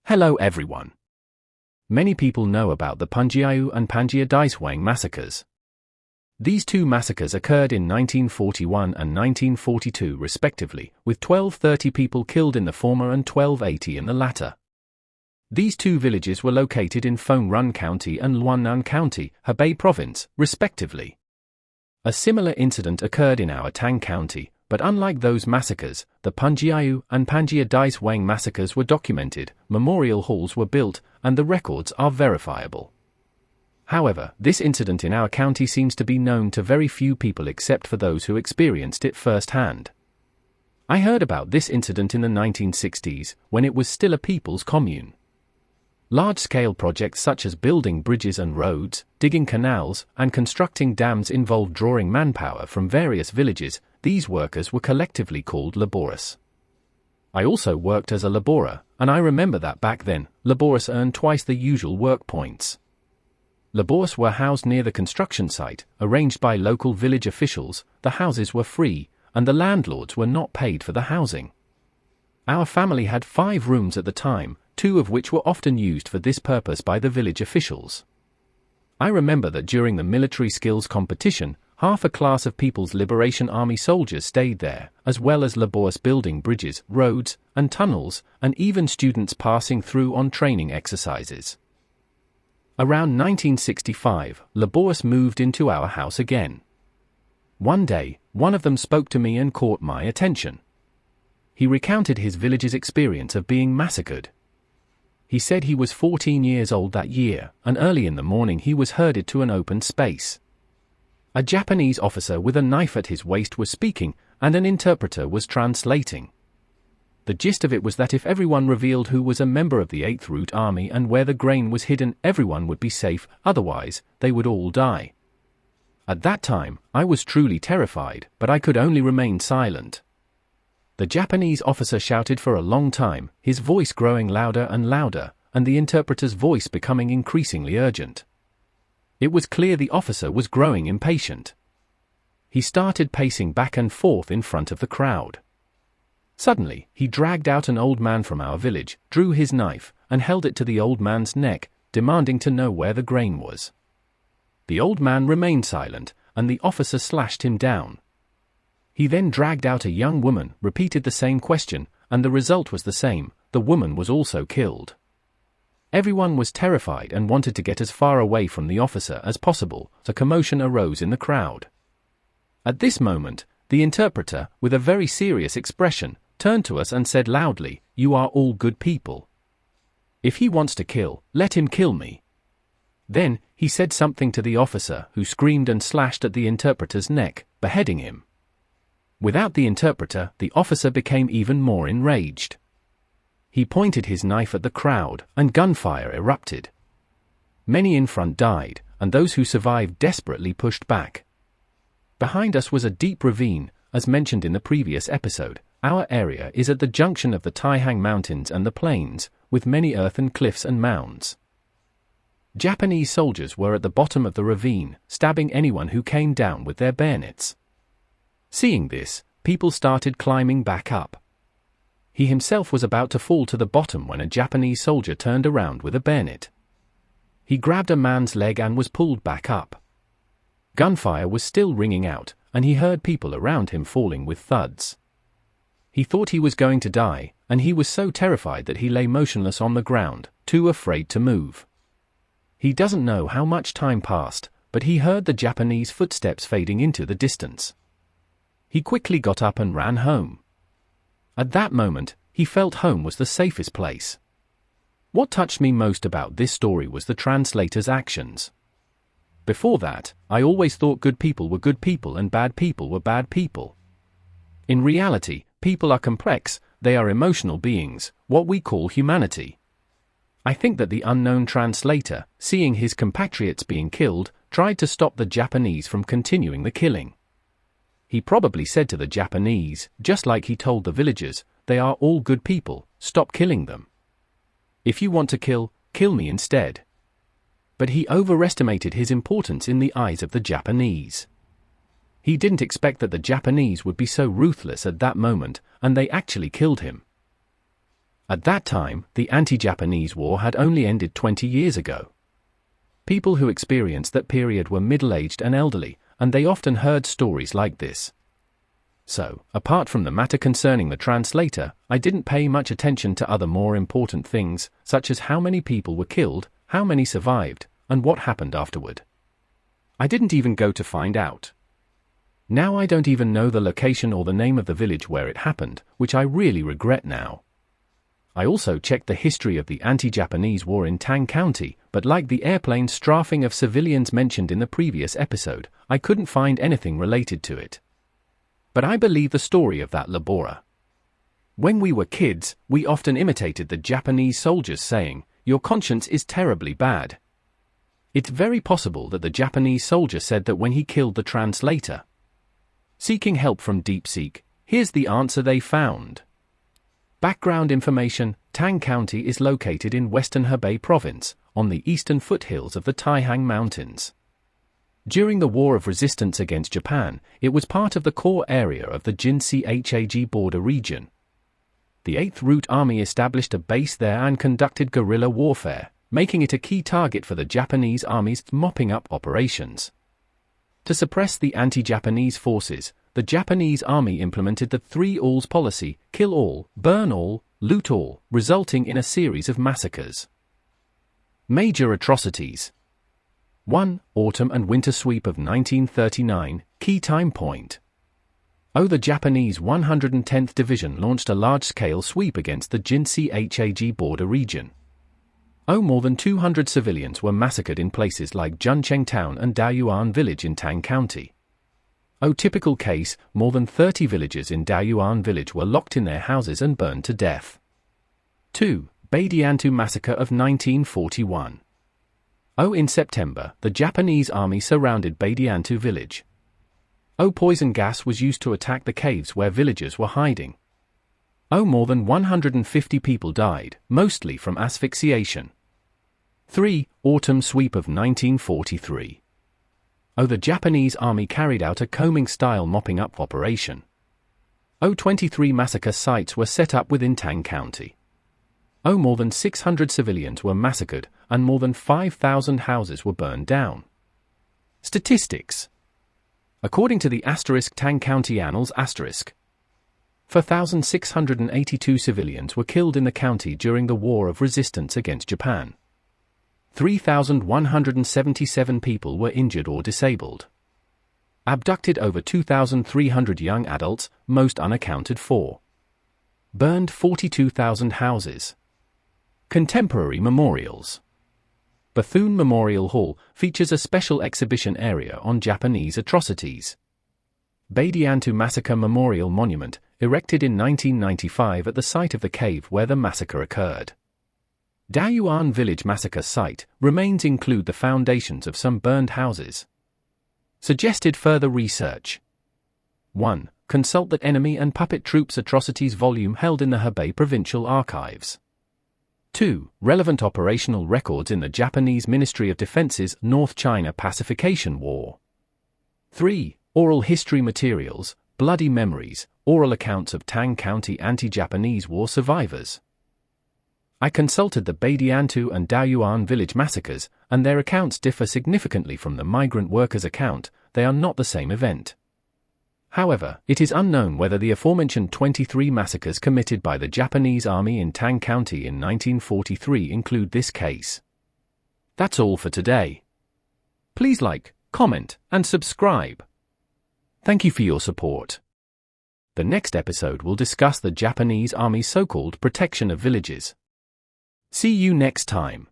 Hello everyone. Many people know about the Punjiayu and Panjia massacres. These two massacres occurred in 1941 and 1942 respectively, with 1230 people killed in the former and 1280 in the latter. These two villages were located in Phone Run County and Luan County, Hebei Province, respectively. A similar incident occurred in our Tang County, but unlike those massacres, the Punjiayu and Panjia massacres were documented, memorial halls were built, and the records are verifiable. However, this incident in our county seems to be known to very few people except for those who experienced it firsthand. I heard about this incident in the 1960s, when it was still a people's commune. Large-scale projects such as building bridges and roads, digging canals, and constructing dams involved drawing manpower from various villages. These workers were collectively called laborers. I also worked as a laborer, and I remember that back then, laborers earned twice the usual work points. Laborers were housed near the construction site, arranged by local village officials. The houses were free, and the landlords were not paid for the housing. Our family had 5 rooms at the time, 2 of which were often used for this purpose by the village officials. I remember that during the military skills competition, half a class of People's Liberation Army soldiers stayed there, as well as laborers building bridges, roads, and tunnels, and even students passing through on training exercises. Around 1965, laborers moved into our house again. One day, one of them spoke to me and caught my attention. He recounted his village's experience of being massacred. He said he was 14 years old that year, and early in the morning he was herded to an open space. A Japanese officer with a knife at his waist was speaking, and an interpreter was translating. The gist of it was that if everyone revealed who was a member of the 8th Route Army and where the grain was hidden, everyone would be safe, otherwise, they would all die. At that time, I was truly terrified, but I could only remain silent. The Japanese officer shouted for a long time, his voice growing louder and louder, and the interpreter's voice becoming increasingly urgent. It was clear the officer was growing impatient. He started pacing back and forth in front of the crowd. Suddenly, he dragged out an old man from our village, drew his knife, and held it to the old man's neck, demanding to know where the grain was. The old man remained silent, and the officer slashed him down. He then dragged out a young woman, repeated the same question, and the result was the same. The woman was also killed. Everyone was terrified and wanted to get as far away from the officer as possible. A commotion arose in the crowd. At this moment, the interpreter, with a very serious expression, turned to us and said loudly, "You are all good people. If he wants to kill, let him kill me." Then, he said something to the officer, who screamed and slashed at the interpreter's neck, beheading him. Without the interpreter, the officer became even more enraged. He pointed his knife at the crowd, and gunfire erupted. Many in front died, and those who survived desperately pushed back. Behind us was a deep ravine. As mentioned in the previous episode, our area is at the junction of the Taihang Mountains and the plains, with many earthen cliffs and mounds. Japanese soldiers were at the bottom of the ravine, stabbing anyone who came down with their bayonets. Seeing this, people started climbing back up. He himself was about to fall to the bottom when a Japanese soldier turned around with a bayonet. He grabbed a man's leg and was pulled back up. Gunfire was still ringing out, and he heard people around him falling with thuds. He thought he was going to die, and he was so terrified that he lay motionless on the ground, too afraid to move. He doesn't know how much time passed, but he heard the Japanese footsteps fading into the distance. He quickly got up and ran home. At that moment, he felt home was the safest place. What touched me most about this story was the translator's actions. Before that, I always thought good people were good people and bad people were bad people. In reality, people are complex, they are emotional beings, what we call humanity. I think that the unknown translator, seeing his compatriots being killed, tried to stop the Japanese from continuing the killing. He probably said to the Japanese, just like he told the villagers, "They are all good people, stop killing them. If you want to kill, kill me instead." But he overestimated his importance in the eyes of the Japanese. He didn't expect that the Japanese would be so ruthless at that moment, and they actually killed him. At that time, the anti-Japanese war had only ended 20 years ago. People who experienced that period were middle-aged and elderly, and they often heard stories like this. So, apart from the matter concerning the translator, I didn't pay much attention to other more important things, such as how many people were killed, how many survived, and what happened afterward. I didn't even go to find out. Now I don't even know the location or the name of the village where it happened, which I really regret now. I also checked the history of the anti-Japanese war in Tang County, but like the airplane strafing of civilians mentioned in the previous episode, I couldn't find anything related to it. But I believe the story of that Labora. When we were kids, we often imitated the Japanese soldiers saying, "Your conscience is terribly bad." It's very possible that the Japanese soldier said that when he killed the translator. Seeking help from DeepSeek, here's the answer they found. Background information: Tang County is located in western Hebei Province, on the eastern foothills of the Taihang Mountains. During the War of Resistance against Japan, it was part of the core area of the Jinsi-Hag border region. The 8th Route Army established a base there and conducted guerrilla warfare, making it a key target for the Japanese Army's mopping-up operations. To suppress the anti-Japanese forces, the Japanese Army implemented the 3 alls policy: kill all, burn all, loot all, resulting in a series of massacres. Major atrocities. 1. Autumn and Winter Sweep of 1939, key time point. The Japanese 110th Division launched a large-scale sweep against the Jinsi-Hag border region. More than 200 civilians were massacred in places like Juncheng Town and Daoyuan Village in Tang County. Typical case, more than 30 villagers in Daoyuan Village were locked in their houses and burned to death. 2. Beidiantu Massacre of 1941. In September, the Japanese army surrounded Beidiantu village. Poison gas was used to attack the caves where villagers were hiding. More than 150 people died, mostly from asphyxiation. 3. Autumn Sweep of 1943. The Japanese army carried out a combing-style mopping-up operation. 23 massacre sites were set up within Tang County. More than 600 civilians were massacred, and more than 5,000 houses were burned down. Statistics. According to the Tang County Annals *, 4,682 civilians were killed in the county during the War of Resistance against Japan. 3,177 people were injured or disabled. Abducted over 2,300 young adults, most unaccounted for. Burned 42,000 houses. Contemporary memorials. Bethune Memorial Hall features a special exhibition area on Japanese atrocities. Beidiantu Massacre Memorial Monument, erected in 1995 at the site of the cave where the massacre occurred. Daoyuan Village Massacre Site remains include the foundations of some burned houses. Suggested further research. 1. Consult the Enemy and Puppet Troops Atrocities volume held in the Hebei Provincial Archives. 2. Relevant operational records in the Japanese Ministry of Defense's North China Pacification War. 3. Oral history materials, bloody memories, oral accounts of Tang County anti-Japanese war survivors. I consulted the Beidiantu and Daoyuan village massacres, and their accounts differ significantly from the migrant workers' account. They are not the same event. However, it is unknown whether the aforementioned 23 massacres committed by the Japanese Army in Tang County in 1943 include this case. That's all for today. Please like, comment, and subscribe. Thank you for your support. The next episode will discuss the Japanese Army's so-called protection of villages. See you next time.